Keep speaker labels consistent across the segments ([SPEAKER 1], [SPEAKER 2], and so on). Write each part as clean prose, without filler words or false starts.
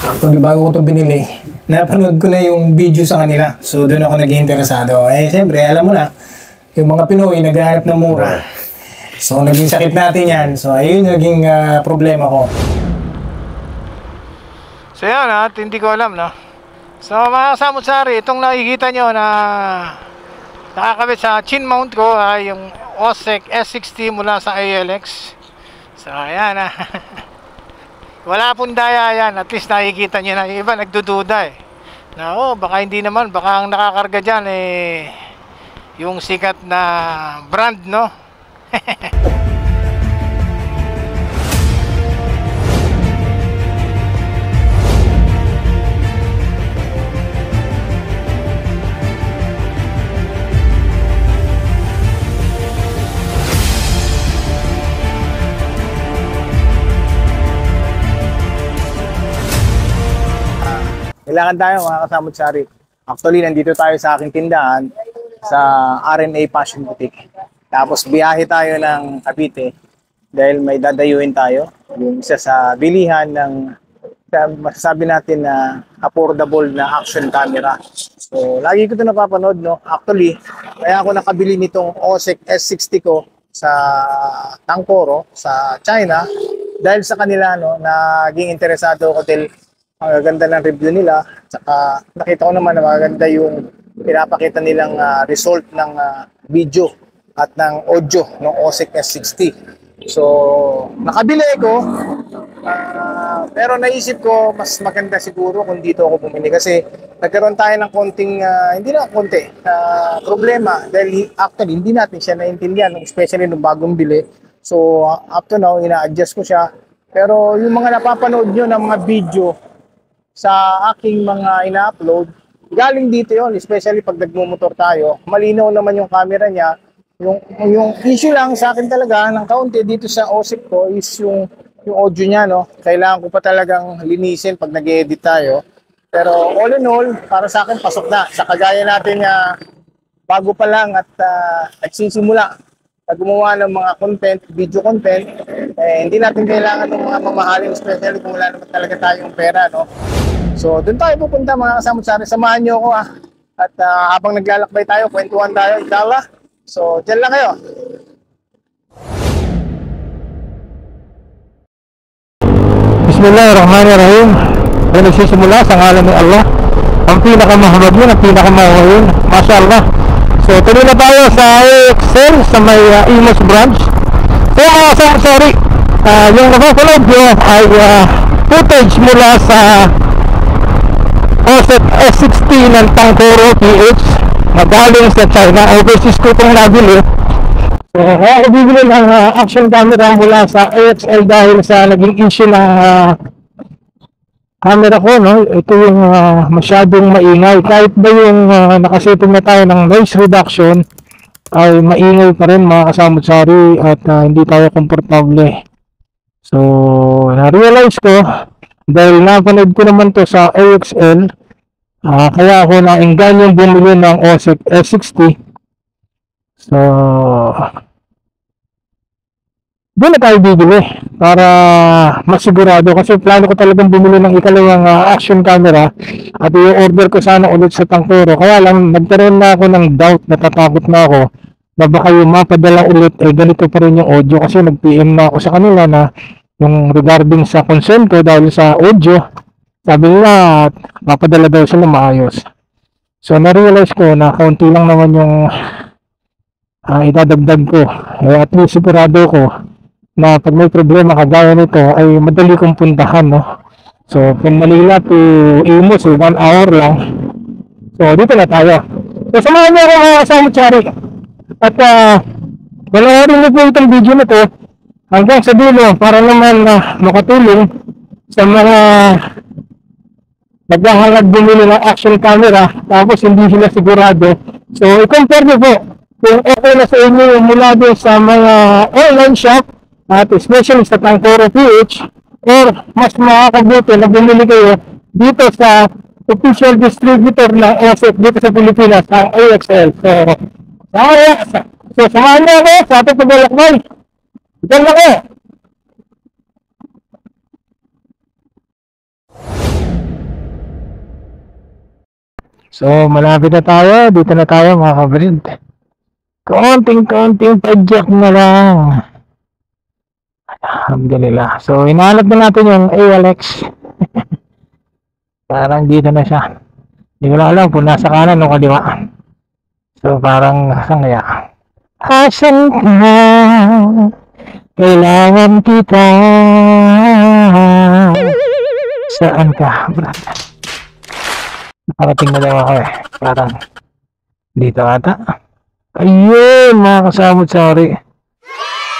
[SPEAKER 1] Actually, bago ko ito binili, napanood ko na yung video sa kanila. So, doon ako naging interesado. Eh, siyempre, alam mo na, yung mga Pinoy naghahanap ng mura. So, naging sakit natin yan. So, ayun yung naging problema ko.
[SPEAKER 2] So, yan at hindi ko alam, no? So, mga kasamutsari, itong nakikita nyo na nakakabit sa chin mount ko ay yung OSEC S60 mula sa ALX. So, ayan ha. Wala pong daya yan. At least nakikita nyo na. Yung iba nagdududa eh. Na baka hindi naman. Baka ang nakakarga dyan eh yung sikat na brand, no?
[SPEAKER 3] Kailangan tayo mga kasamutsari. Actually, nandito tayo sa aking tindahan sa RNA Fashion Boutique. Tapos biyahe tayo ng Cavite dahil may dadayuin tayo. Yung isa sa bilihan ng masasabi natin na affordable na action camera. So, lagi ko ito napapanood, no? Actually, kaya ako nakabili nitong OSEC S60 ko sa Tangkoro, sa China, dahil sa kanila, no, naging interesado ako dahil ang ganda ng review nila. Saka nakita ko naman na maganda yung pinapakita nilang result ng video at ng audio ng OSEC S60. So, nakabili ko. Pero naisip ko, mas maganda siguro kung dito ako bumili. Kasi nagkaroon tayo ng konting, hindi na konti, problema. Dahil actually, hindi natin siya naintindihan, especially nung bagong bili. So, up to now, ina-adjust ko siya. Pero yung mga napapanood nyo ng mga video sa aking mga ina-upload, galing dito yon, especially pag nagmumotor tayo. Malinaw naman yung camera niya. Yung issue lang sa akin talaga ng kaunti dito sa OSEC ko is yung audio niya, no. Kailangan ko pa talagang linisin pag nag-edit tayo. Pero all in all, para sa akin pasok na. Sa kagaya natin bago pa lang at nagsisimula na gumawa ng mga content, video content, hindi natin kailangan ng mga mamahaling, especially kung wala naman talaga tayong pera, no. So, doon tayo pupunta mga kasamutsari. Samahan nyo ako At habang naglalakbay tayo, kwentuhan tayo, inshallah. So, dyan lang kayo.
[SPEAKER 4] Bismillahirrahmanirrahim. Kung nagsisimula sa ngalan ni Allah, ang pinakamahabag yun, ang pinakamahawain. Masya Allah. So, tuloy na tayo sa Excel, sa may Imos branch. So, mga kasamutsari, yung napapanood nyo ay footage mula sa OSEC S60 ng Tangkoro PH na galing sa China. Overseas ko itong nabili. So, kaya ako bibili ng action camera mula sa AXL dahil sa naging issue ng camera ko, no? Ito yung masyadong maingay. Kahit ba yung nakasetting na tayo ng noise reduction ay maingay pa rin mga kasamutsari at hindi tayo komportable. So, na-realize ko dahil napanood ko naman to sa AXL, kaya ako naingganyang bumili ng OSEC S60. So, doon na tayo bibili para masigurado, kasi plano ko talagang bumili ng ikalawang action camera at i-order ko sana ulit sa Tangkoro. Kaya lang nagkaroon na ako ng doubt, natatakot na ako na baka yung mapadala ulit ganito pa rin yung audio, kasi nag-PM na ako sa kanila na yung regarding sa concern ko dahil sa audio, sabi nila mapadala daw sila maayos. So na-realize ko na kaunti lang naman yung idadagdag ko. At least sigurado ko na pag may problema kagaya nito ay madali kong puntahan, no? So from Manila to Imos, 1 hour lang. So dito na tayo. So samahan niyo ako mga kasamutsari. At panoorin niyo po itong video na to hanggang sa dulo para naman makatulong sa mga naghahanap bumili ng action camera tapos hindi sila sigurado. So i-compare niyo po kung okay na sa inyo mula doon sa mga online shop at especially sa Tangkoro PH, or mas makakabuti na bumili kayo dito sa official distributor ng OSEC dito sa Pilipinas, ang AXL. So samahan niyo ako sa ating paglalakbay. Diyan lang ako. So, malapit na tayo. Dito na tayo mga kabrid. Konting padyak na lang. Alhamdulillah. So, hinahanap na natin yung ALX. Parang dito na siya. Hindi ko lang alam kung nasa kanan o kaliwa. So, parang saan kaya? Asan ka? Kailangan kita. Saan ka, brad? Nakarating na daw ako eh. Parang dito ata. Ayun, mga kasamot, sorry.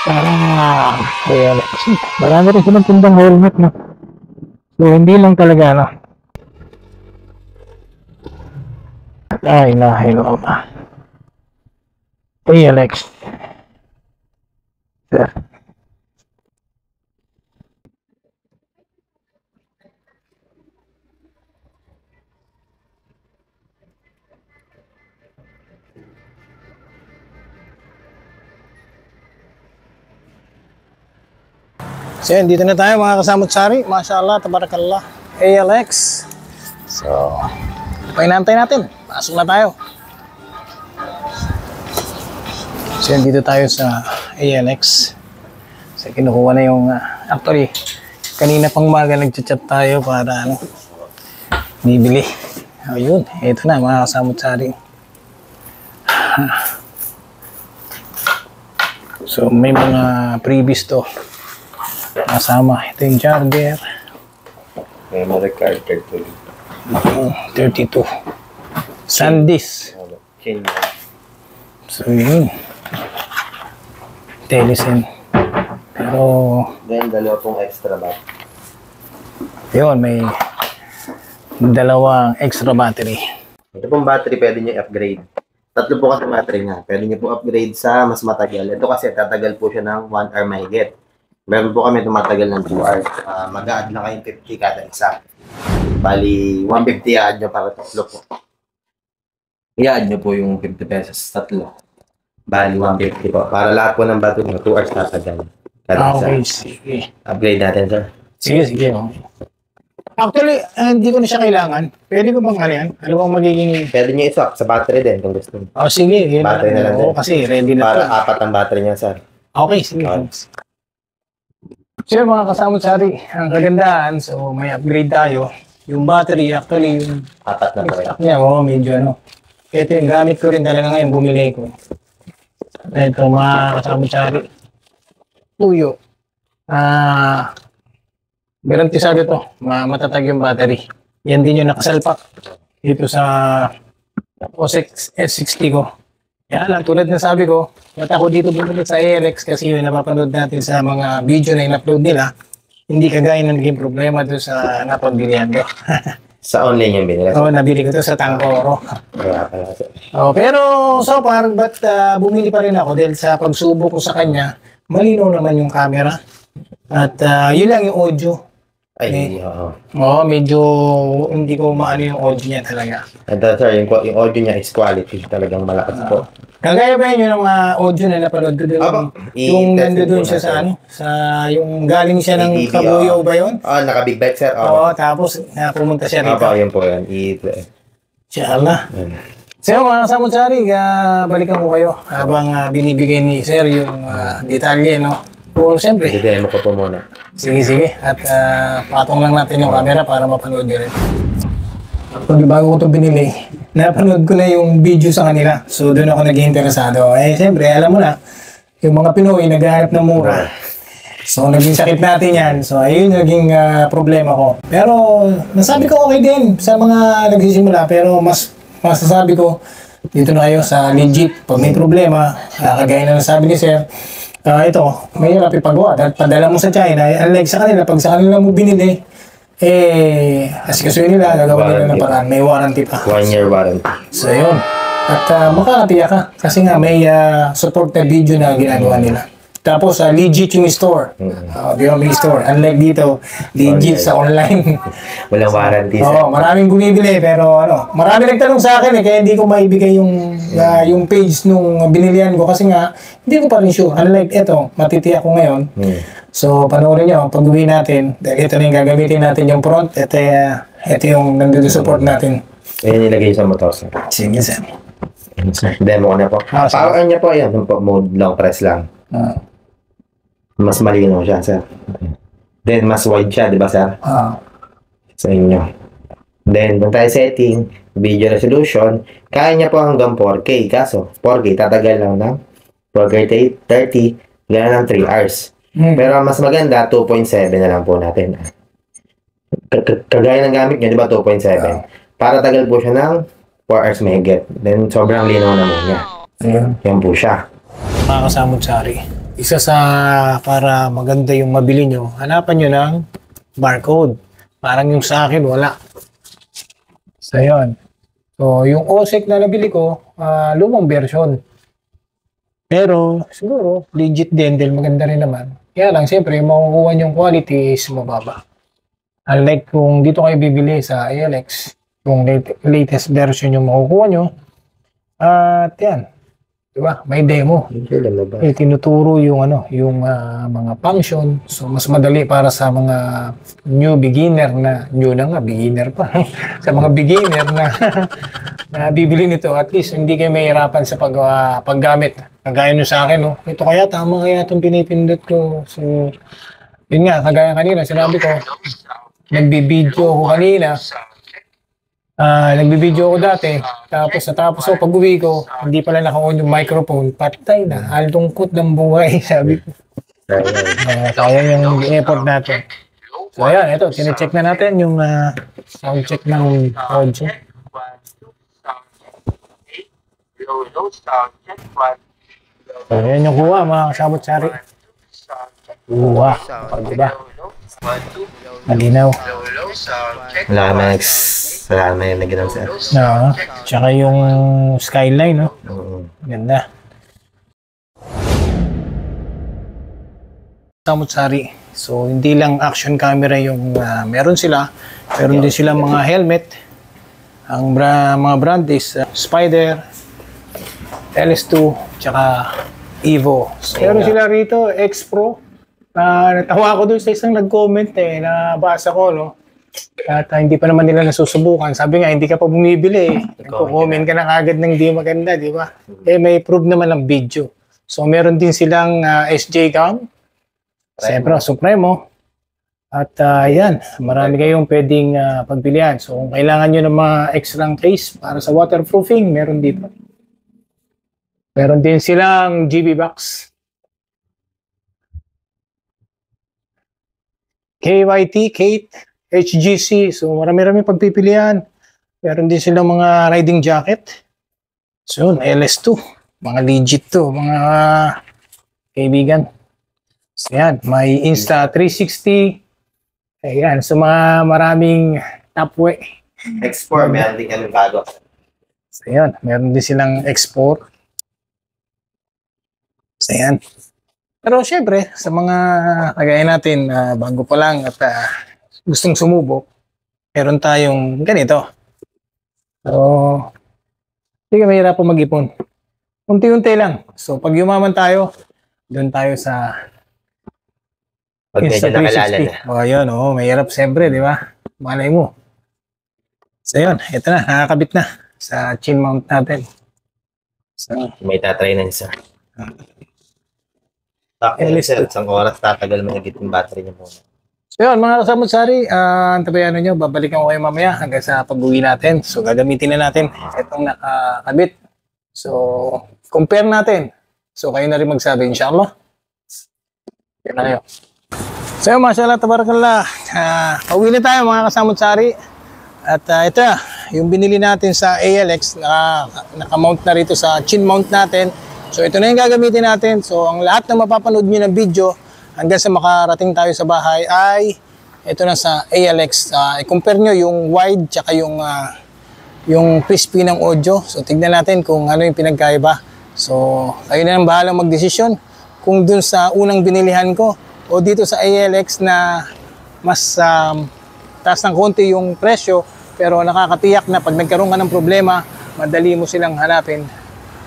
[SPEAKER 4] Parang ALX. Marami rin silang tindang helmet, no? So, hindi lang talaga, no? La ilaha illallah. ALX. Sir.
[SPEAKER 3] So yun, dito na tayo mga kasamot-sari. Mashallah, tabarakallah. ALX. So, painantay natin. Pasok na tayo. So yun, dito tayo sa ALX. So kinukuha na yung, actually, kanina pang umaga nag-chat tayo para bibili. Ayun, ito na mga kasamot-sari. So may mga previous to. Kasama, ito yung charger.
[SPEAKER 5] Memory card 32.
[SPEAKER 3] 32. SanDisk.
[SPEAKER 5] Chain.
[SPEAKER 3] So yun. Telecen. Pero
[SPEAKER 5] Then, dalawa pong extra bat.
[SPEAKER 3] yun, may dalawang extra battery.
[SPEAKER 5] Ito pong battery, pwede nyo i-upgrade. Tatlo po kasi battery nga. Pwede nyo po upgrade sa mas matagal. Ito kasi tatagal po siya ng 1 hour mahigit. Meron po kami tumatagal ng 2 hours. Mag-a-add na kayong 50 kada isa. Bali, 150 i-add nyo para tatlo po. I-add nyo po yung 50 pesos, tatlo. Bali, 150 po. Para lahat po ng battery nyo, 2 hours tatagal. Kada isa.
[SPEAKER 3] Okay, sige.
[SPEAKER 5] Upgrade natin, sir.
[SPEAKER 3] Sige, sige. Okay. Actually, hindi ko na siya kailangan. Pwede ko bang ano yan? Ano bang magiging...
[SPEAKER 5] Pwede nyo i-swap sa battery din kung gusto nyo.
[SPEAKER 3] Oh, sige. Yun
[SPEAKER 5] Battery na lang
[SPEAKER 3] Oo,
[SPEAKER 5] din.
[SPEAKER 3] kasi ready na
[SPEAKER 5] Para
[SPEAKER 3] to.
[SPEAKER 5] 4 ang battery niya, sir.
[SPEAKER 3] Okay, sige.
[SPEAKER 5] Okay.
[SPEAKER 3] So mga kasamot-sari, ang kagandahan, so may upgrade tayo. Yung battery, actually, yung
[SPEAKER 5] 4 na po yan.
[SPEAKER 3] stock niya, medyo Ito yung gamit ko rin talaga ngayon, bumili ko. Ito mga kasamot-sari. Tuyo. Garantisado to, matatag yung battery. Yan din yung nakasalpak dito sa OSEC S60 ko. Yan lang, tulad na sabi ko, ba't ako dito bumili sa ALX kasi yun napapanood natin sa mga video na in-upload nila, hindi kagaya ng naging problema doon sa napagbilihan ko.
[SPEAKER 5] Sa online yung binili.
[SPEAKER 3] Oo, nabili ko to sa Tangkoro.
[SPEAKER 5] Kaya pala, sir.
[SPEAKER 3] Oh, pero so far, ba't bumili pa rin ako dahil sa pagsubok ko sa kanya, malinaw naman yung camera. At yun lang yung audio.
[SPEAKER 5] Ay, oo.
[SPEAKER 3] Oo, medyo hindi ko maano yung audio niya talaga.
[SPEAKER 5] And sir, yung audio niya is quality. Talagang malakas po.
[SPEAKER 3] Kagaya ba yun yung mga audio na napanood ko doon?
[SPEAKER 5] Aba,
[SPEAKER 3] Yung
[SPEAKER 5] i-test
[SPEAKER 3] nandoon
[SPEAKER 5] ko
[SPEAKER 3] siya
[SPEAKER 5] na,
[SPEAKER 3] sa
[SPEAKER 5] sir.
[SPEAKER 3] sa yung galing siya ng
[SPEAKER 5] ATV,
[SPEAKER 3] Kabuyo ba yun?
[SPEAKER 5] Naka-big bike, sir.
[SPEAKER 3] Oo, tapos pumunta siya rito.
[SPEAKER 5] Aba, yun po yan.
[SPEAKER 3] Inshallah. So mga kasamot-sari, balikan ko kayo habang binibigay ni Sir yung detalye, no? So, siyempre,
[SPEAKER 5] I-demo ko po muna.
[SPEAKER 3] sige. At patong lang natin yung camera para mapanood nyo rin. Pag bago ko ito binili, napanood ko na yung video sa kanila. So, doon ako naging interesado. Eh, siyempre, alam mo na, yung mga Pinoy naghahanap ng mura. So, naging sakit natin yan. So, ayun yung naging problema ko. Pero, nasabi ko okay din sa mga nagsisimula. Pero, mas masasabi ko, dito na kayo sa legit. Pag may problema, kagaya na nasabi ni Sir, ito, mahirap ipagawa. Dahil padala mo sa China, unlike sa kanila, pag sa kanila mo binili, asikasuhin nila, gagawa nila ng paraan. May warranty pa.
[SPEAKER 5] 1 year warranty.
[SPEAKER 3] So, yun. At makakatiya ka. Kasi nga, may support na video na ginagawa nila. Tapos, legit yung store. Di ba may store? Unlike dito, legit sa online.
[SPEAKER 5] Walang warranty, sir.
[SPEAKER 3] Oo, maraming bumibili pero marami nagtanong sa akin kaya hindi ko maibigay yung page nung binilihan ko kasi nga hindi ko pa rin sure. Unlike ito, matitiyak ko ngayon. So panoorin nyo, pag uwi natin, dahil ito na yung gagamitin natin yung front, ito yung nandito support natin.
[SPEAKER 5] Ayan nilagay sa motor, sir.
[SPEAKER 1] Sige, sir.
[SPEAKER 5] Demo ko na po.
[SPEAKER 1] Ah, sir.
[SPEAKER 5] Power niya po, ayan. Yung po, mode long press lang.
[SPEAKER 1] Ah,
[SPEAKER 5] Mas malinaw siya, sir. Then, mas wide siya, di ba, sir? Sa inyo. Then, kung tayo setting, video resolution, kaya niya po hanggang 4K. Kaso, 4K, tatagal lang ng 4K 30, gano'n ng 3 hours. Pero ang mas maganda, 2.7 na lang po natin. Kagaya ng gamit niya, di ba, 2.7? Para tagal po siya ng 4 hours mahigit. Then, sobrang linaw naman niya. Yan po siya.
[SPEAKER 1] Mga kasamot-sari, isa sa para maganda yung mabili nyo, hanapan nyo ng barcode. Parang yung sa akin, wala. So, yun. So, yung OSEC na nabili ko, lumang version. Pero, siguro, legit din, dahil maganda rin naman. Kaya lang, siyempre, yung makukuha yung quality is mababa. Unlike kung dito kayo bibili sa ALX, yung latest version yung makukuha nyo, at yan, diba? May demo. Tinuturo yung yung mga function. So mas madali para sa mga new beginner na beginner pa. Sa mga beginner na na bibili nito, at least hindi kayo mahirapan sa paggamit. Kagaya nyo sa akin, ito kaya tama kaya itong pinipindot ko. So yun nga, kagaya kanina sinabi ko, nagbibideo ko kanina. Nagbibideo ko dati, tapos natapos ako pag-uwi ko, hindi pala naka-on yung microphone, patay na, alungkot ng buhay, sabi ko. Kaya yung effort natin. So ayan, ito, sinecheck na natin yung sound check ng audio. So ayan yung kuha, mga kasabot-sari. Kuha, diba? Malinaw.
[SPEAKER 5] Wala na yung nagano'n, sir.
[SPEAKER 1] Tsaka yung skyline, no? Ganda. Samut-sari. So, hindi lang action camera yung meron sila. Meron din sila mga helmet. Ang mga brand is Spider, LS2, tsaka Evo. So, meron sila rito, X Pro. Natawa ako dun sa isang nag-comment nabasa ko, no? At hindi pa naman nila nasusubukan. Sabi nga, hindi ka pa bumibili. Nagko-comment ka na kagad ng di maganda, di ba? May proof naman ng video. So, meron din silang SJ cam. Siyempre, Supremo. At yan, marami kayong pwedeng pagpilian. So, kung kailangan nyo ng mga extra case para sa waterproofing, meron dito. Meron din silang GB box. KYT, Kate, HGC. So, marami-rami pagpipilian. Meron din silang mga riding jacket. So, LS2. Mga legit to, mga kaibigan. So, yan. May Insta360. Ayan. So, mga maraming top-way.
[SPEAKER 5] X4, meron din kami bago.
[SPEAKER 1] So, yan. Meron din silang X4. So, yan. Pero syempre, sa mga kagaya natin, bago pa lang at gustong sumubok, meron tayong ganito. So, hindi ka mahirap mag-ipon. Unti-unti lang. So, pag yumaman tayo, doon tayo sa
[SPEAKER 5] Pag medyo nakalala na.
[SPEAKER 1] O, yun. Mahirap siyempre, di ba? Malay mo. So, yun. Ito na. Nakakabit na sa chin mount natin. So,
[SPEAKER 5] May tatry na isa. Isang oras tatagal mahigit yung battery niya muna.
[SPEAKER 1] So yun, mga kasamot-sari, antabayan nyo, babalikan ko kayo mamaya hanggang sa pag-uwi natin. So gagamitin na natin itong nakakabit. So, compare natin. So kayo na rin magsabi, inshallah. Yan na kayo. So yun, mashallah, tabarakallah. Pauwi na tayo mga kasamot-sari. At ito, yung binili natin sa ALX, naka-mount na rito sa chin mount natin. So ito na yung gagamitin natin. So ang lahat na mapapanood nyo ng video hanggang sa makarating tayo sa bahay ay ito na sa ALX. I-compare nyo yung wide tsaka yung crispy ng audio. So tignan natin kung ano yung pinagkaiba. So kayo na lang bahalang magdesisyon kung dun sa unang binilihan ko o dito sa ALX na mas taas ng konti yung presyo pero nakakatiyak na pag nagkaroon ka ng problema, madali mo silang hanapin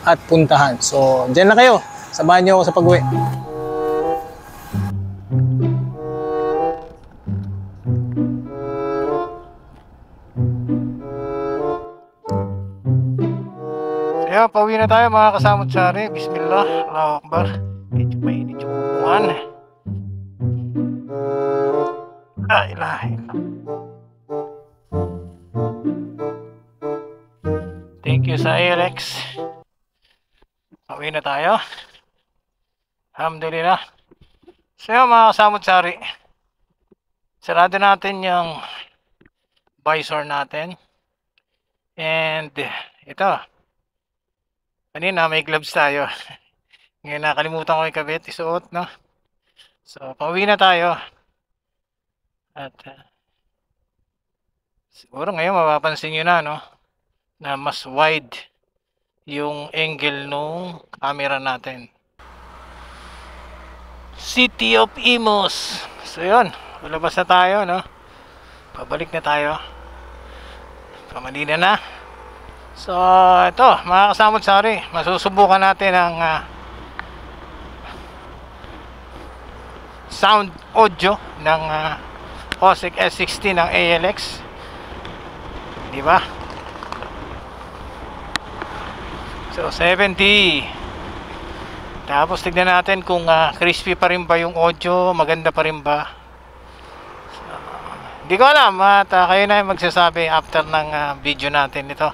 [SPEAKER 1] at puntahan. So, dyan na kayo. Samahan niyo ako sa pag-uwi.
[SPEAKER 2] Ayan, pauwi na tayo mga kasamot sari. Bismillah, Allahu Akbar. Medyo mainit yung upuan. La ilaha illallah. Thank you sa ALX. Pauwi na tayo. Alhamdulillah. So yun mga kasamot sari, sarado natin yung visor natin. And ito, kanina may gloves tayo. Ngayon nakalimutan ko ikabit, isuot, no? So pauwi na tayo. At siguro ngayon mapapansin nyo na, no, na mas wide yung angle nung camera natin. City of Imus. So yun, palabas na tayo, no? Pabalik na tayo. Pamalina na. So ito mga kasamot sari, masusubukan natin ang sound audio ng OSEC S60 ng ALX, di ba? So 70. Tapos tignan natin kung crispy pa rin ba yung audio, maganda pa rin ba. So, hindi ko alam at kayo na yung magsasabi after ng video natin ito.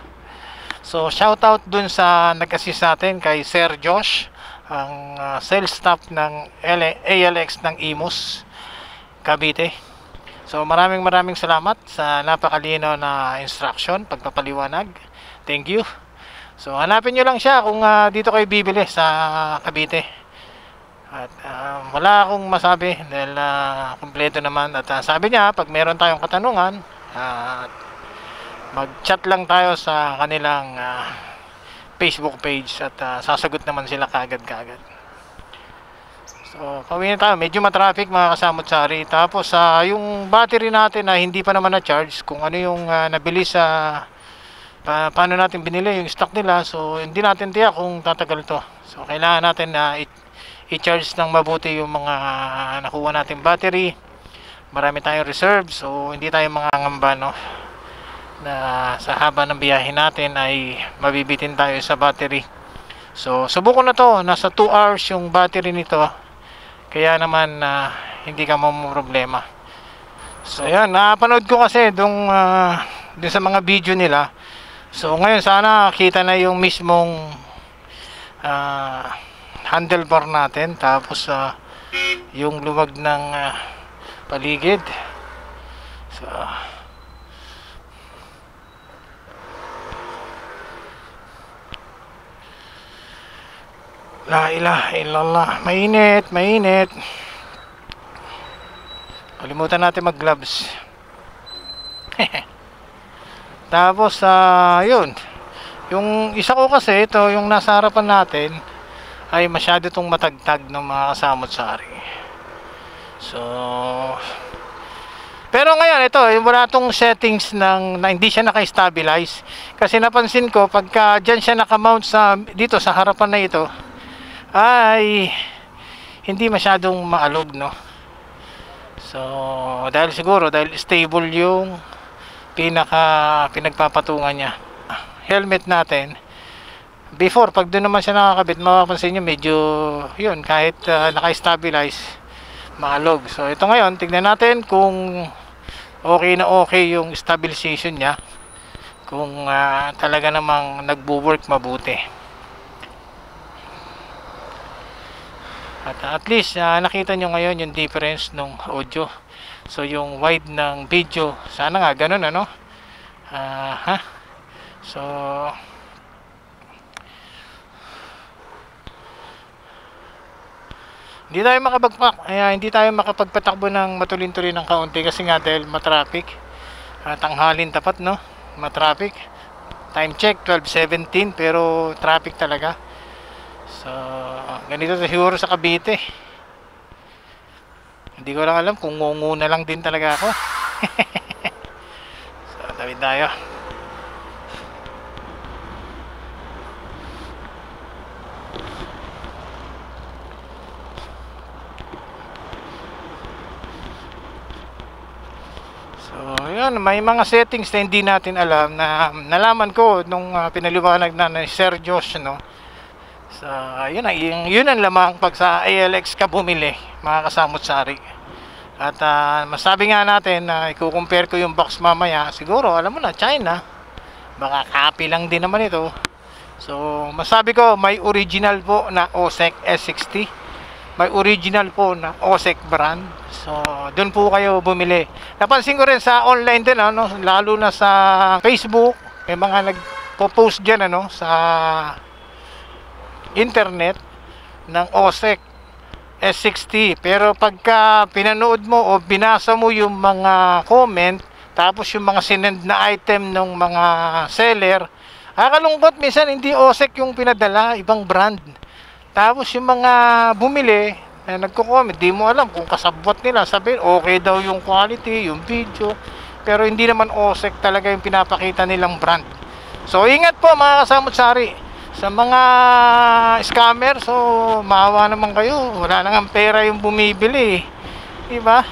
[SPEAKER 2] So shout out dun sa nag-assist natin kay Sir Josh, ang sales staff ng ALX ng Imus Cavite. So maraming salamat sa napakalino na instruction, pagpapaliwanag. Thank you. So hanapin nyo lang siya kung dito kayo bibili sa Cavite. At wala akong masabi dahil kompleto naman. At sabi niya pag meron tayong katanungan, mag-chat lang tayo sa kanilang Facebook page at sasagot naman sila kagad. So, pauwi na tayo. Medyo matraffic mga kasamot sari. Tapos, yung battery natin na hindi pa naman na-charge, kung ano yung nabili sa paano natin binili, yung stock nila. So, hindi natin tiyak kung tatagal to. So, kailangan natin na i-charge ng mabuti yung mga nakuha natin battery. Marami tayong reserve. So, hindi tayo mangangamba, no, na sa haba ng biyahe natin ay mabibitin tayo sa battery. So, subukan na to. Nasa 2 hours yung battery nito. Kaya naman hindi ka problema. So ayan, napanood ko kasi dun sa mga video nila. So ngayon sana kita na yung mismong handlebar natin. Tapos yung lumag ng paligid. So la ilaha illallah. Mainit. Kalimutan natin mag gloves. Tapos yun, yung isa ko kasi ito, yung nasa harapan natin ay masyado itong matagtag ng mga kasamot sari. So pero ngayon ito, yung wala itong settings na hindi siya naka-stabilize. Kasi napansin ko pagka dyan siya nakamount dito sa harapan na ito, ay hindi masyadong maalog, no? So dahil stable yung pinagpapatungan niya. Helmet natin before, pag doon naman siya nakakabit, mapapansin nyo medyo yun, kahit naka-stabilize, maalog. So ito ngayon, tignan natin kung okay na okay yung stabilization niya, kung talaga namang nagbo-work mabuti. At least nakita nyo ngayon yung difference ng audio. So yung wide ng video, sana nga ganun, ano? So hindi tayo makapagpatakbo ng matulin-tulin ng kaunti kasi nga dahil matraffic. Tanghalin tapat, no? Matraffic. Time check 12:17 pero traffic talaga. So ganito siguro sa Cavite. Hindi ko lang alam kung ngungu na lang din talaga ako. So tawid tayo. So ayan, may mga settings na hindi natin alam na nalaman ko nung pinaliwanag na ni Sir Josh, no. So, yun ang lamang pag sa ALX ka bumili, mga kasamot-sari. At masabi nga natin na i-compare ko yung box mamaya, siguro alam mo na, China, baka copy lang din naman ito. So masabi ko, may original po na OSEC S60, may original po na OSEC brand. So doon po kayo bumili. Napansin ko rin sa online din, ano, lalo na sa Facebook, may mga nagpo-post dyan, ano, sa internet ng OSEC S60. Pero pagka pinanood mo o binasa mo yung mga comment, tapos yung mga sinend na item ng mga seller, kakalungkot, minsan hindi OSEC yung pinadala, ibang brand. Tapos yung mga bumili na nagko-comment, di mo alam kung kasabwat nila, sabihin okay daw yung quality, yung video, pero hindi naman OSEC talaga yung pinapakita nilang brand. So ingat po mga kasamot-sari sa mga scammer. So maawa naman kayo, wala nang pera yung bumibili, diba?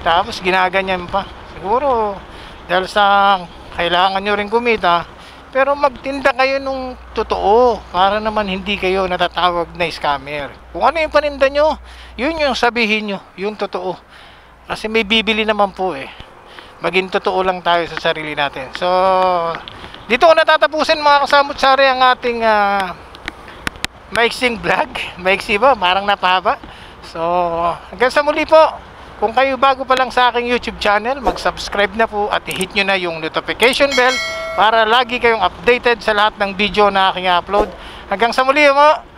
[SPEAKER 2] Tapos ginaganyan pa, siguro dahil sa kailangan nyo rin kumita. Pero magtinda kayo nung totoo para naman hindi kayo natatawag na scammer. Kung ano yung paninda nyo, yun yung sabihin nyo, yung totoo. Kasi may bibili naman po eh. Maging totoo lang tayo sa sarili natin. So dito ko natatapusin mga kasamot-sari ang ating maiksing vlog. Maiksi ba? Parang napahaba. So hanggang sa muli po. Kung kayo bago pa lang sa aking YouTube channel, mag-subscribe na po at i-hit nyo na yung notification bell para lagi kayong updated sa lahat ng video na aking upload. Hanggang sa muli mo.